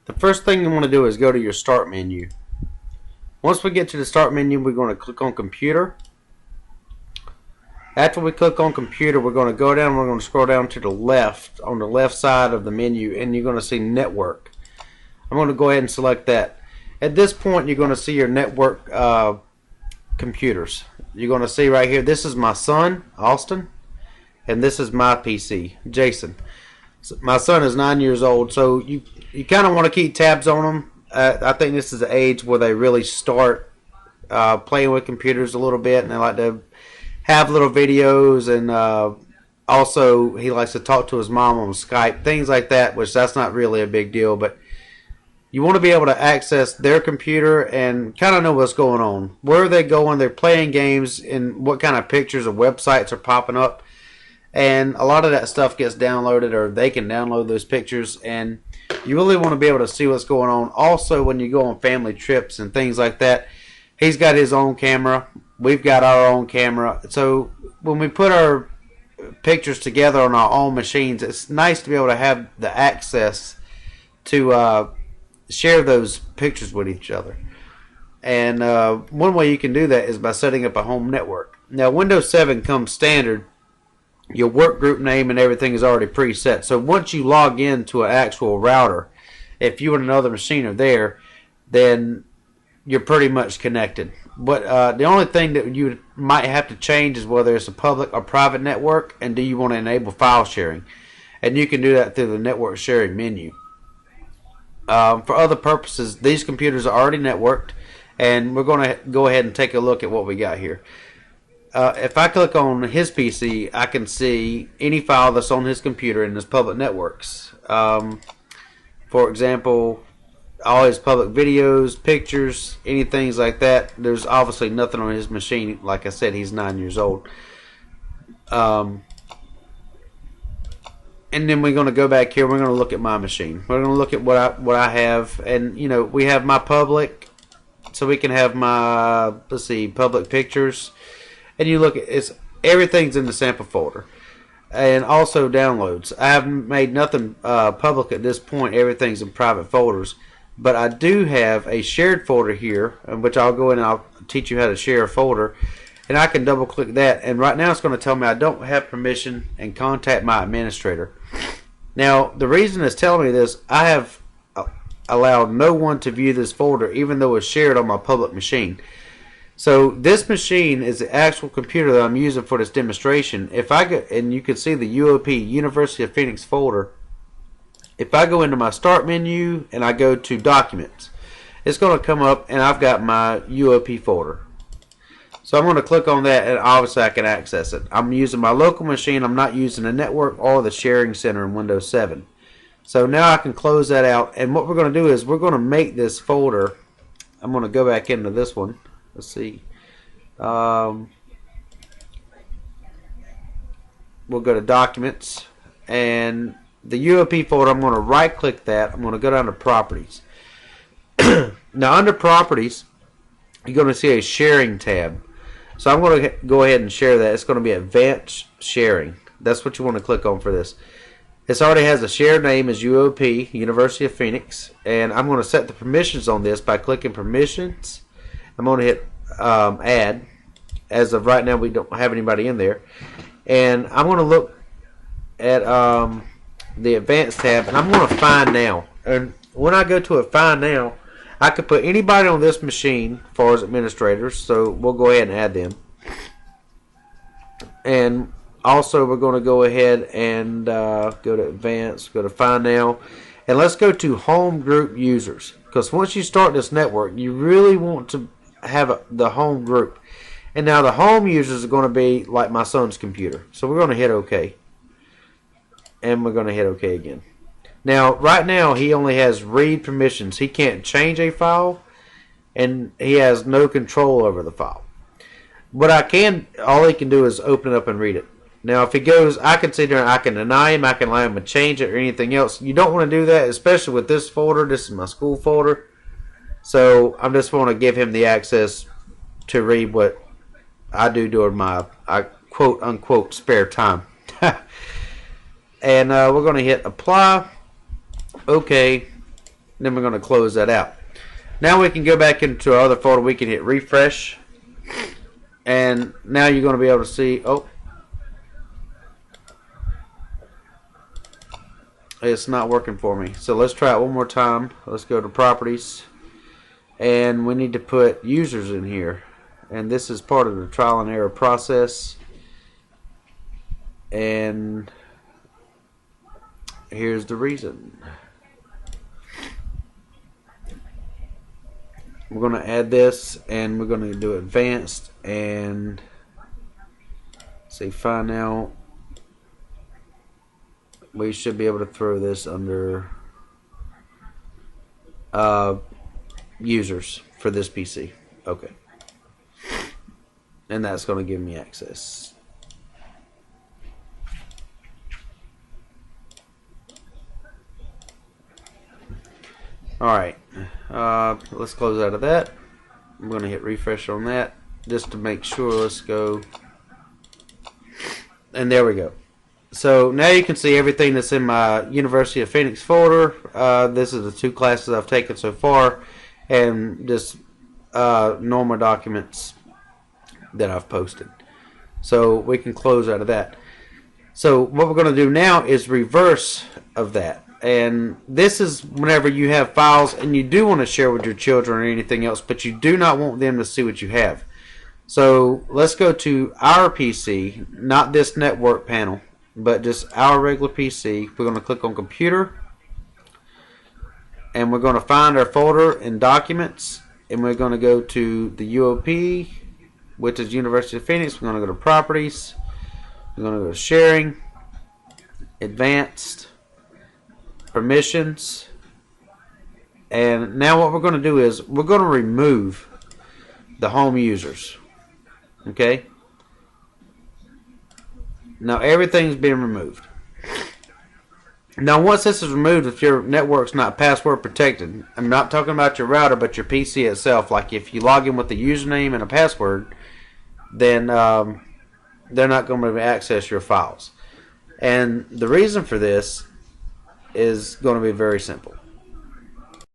The first thing you want to do is go to your start menu. Once we get to the start menu, we're going to click on computer. After we click on computer, we're going to go down, we're going to scroll down to the left, on the left side of the menu, and you're going to see network. I'm going to go ahead and select that. At this point, you're going to see your network computers. You're going to see right here, this is my son, Austin, and this is my PC, Jason. So my son is 9 years old, so you kind of want to keep tabs on them. I think this is the age where they really start playing with computers a little bit, and they like to have little videos, and also he likes to talk to his mom on Skype, things like that, which that's not really a big deal, but you want to be able to access their computer and kind of know what's going on. Where are they going? They're playing games, and what kind of pictures of websites are popping up. And a lot of that stuff gets downloaded, or they can download those pictures, and you really want to be able to see what's going on. Also, when you go on family trips and things like that, he's got his own camera. We've got our own camera. So when we put our pictures together on our own machines, it's nice to be able to have the access to share those pictures with each other. And one way you can do that is by setting up a home network. Now, Windows 7 comes standard. Your work group name and everything is already preset. So once you log into an actual router, if you and another machine are there, then you're pretty much connected. But the only thing that you might have to change is whether it's a public or private network, and do you want to enable file sharing. And you can do that through the network sharing menu. For other purposes, these computers are already networked, and we're going to go ahead and take a look at what we got here. If I click on his PC, I can see any file that's on his computer in his public networks. For example, all his public videos, pictures, any things like that. There's obviously nothing on his machine. Like I said, he's 9 years old. And then we're going to go back here. We're going to look at my machine. We're going to look at what I have. And, you know, we have my public. So we can have my, let's see, public pictures. And you look at everything's in the sample folder, and also downloads. I haven't made nothing public at this point. Everything's in private folders, but I do have a shared folder here, in which I'll go in and I'll teach you how to share a folder, and I can double click that. And right now it's going to tell me I don't have permission and contact my administrator. Now the reason it's telling me this, I have allowed no one to view this folder, even though it's shared on my public machine. So this machine is the actual computer that I'm using for this demonstration. If I go, and you can see the UOP, University of Phoenix folder. If I go into my start menu and I go to documents, it's going to come up and I've got my UOP folder. So I'm going to click on that, and obviously I can access it. I'm using my local machine. I'm not using the network or the sharing center in Windows 7. So now I can close that out, and what we're going to do is we're going to make this folder. I'm going to go back into this one. Let's see. We'll go to Documents, and the UOP folder, I'm going to right click that. I'm going to go down to Properties. Now under Properties, you're going to see a Sharing tab. So I'm going to go ahead and share that. It's going to be Advanced Sharing. That's what you want to click on for this. This already has a share name as UOP, University of Phoenix, and I'm going to set the permissions on this by clicking Permissions. I'm going to hit Add. As of right now, we don't have anybody in there. And I'm going to look at the Advanced tab, and I'm going to Find Now. And when I go to a Find Now, I can put anybody on this machine as far as administrators, so we'll go ahead and add them. And also, we're going to go ahead and go to Advanced, go to Find Now, and let's go to Home Group Users. Because once you start this network, you really want to have the home group. And now the home users are going to be like my son's computer. So we're going to hit OK. And we're going to hit OK again. Now, right now, he only has read permissions. He can't change a file, and he has no control over the file. But all he can do is open it up and read it. Now, if he goes, I can sit there and I can deny him, I can allow him to change it or anything else. You don't want to do that, especially with this folder. This is my school folder. So I'm just want to give him the access to read what I do during my quote unquote spare time. And we're going to hit Apply, OK, Then we're going to close that out. Now we can go back into our other folder. We can hit refresh. And now you're going to be able to see, oh, it's not working for me. So let's try it one more time. Let's go to properties. And we need to put users in here. And this is part of the trial and error process. And here's the reason. We're going to add this, and we're going to do advanced, and say find out. We should be able to throw this under users for this PC. Okay. And that's going to give me access. Alright, let's close out of that. I'm going to hit refresh on that just to make sure. Let's go. And there we go. So now you can see everything that's in my University of Phoenix folder. This is the 2 classes I've taken so far, and just normal documents that I've posted. So we can close out of that. So what we're going to do now is reverse of that. And this is whenever you have files and you do want to share with your children or anything else, but you do not want them to see what you have. So let's go to our PC, not this network panel, but just our regular PC. We're going to click on computer, and we're going to find our folder in documents, and we're going to go to the UOP, which is University of Phoenix. We're going to go to properties. We're going to go to sharing, advanced, permissions, and now what we're going to do is we're going to remove the home users. Okay, now everything's being removed. Now once this is removed, if your network's not password protected, I'm not talking about your router but your PC itself, like if you log in with a username and a password, then they're not going to be able to access your files. And the reason for this is going to be very simple.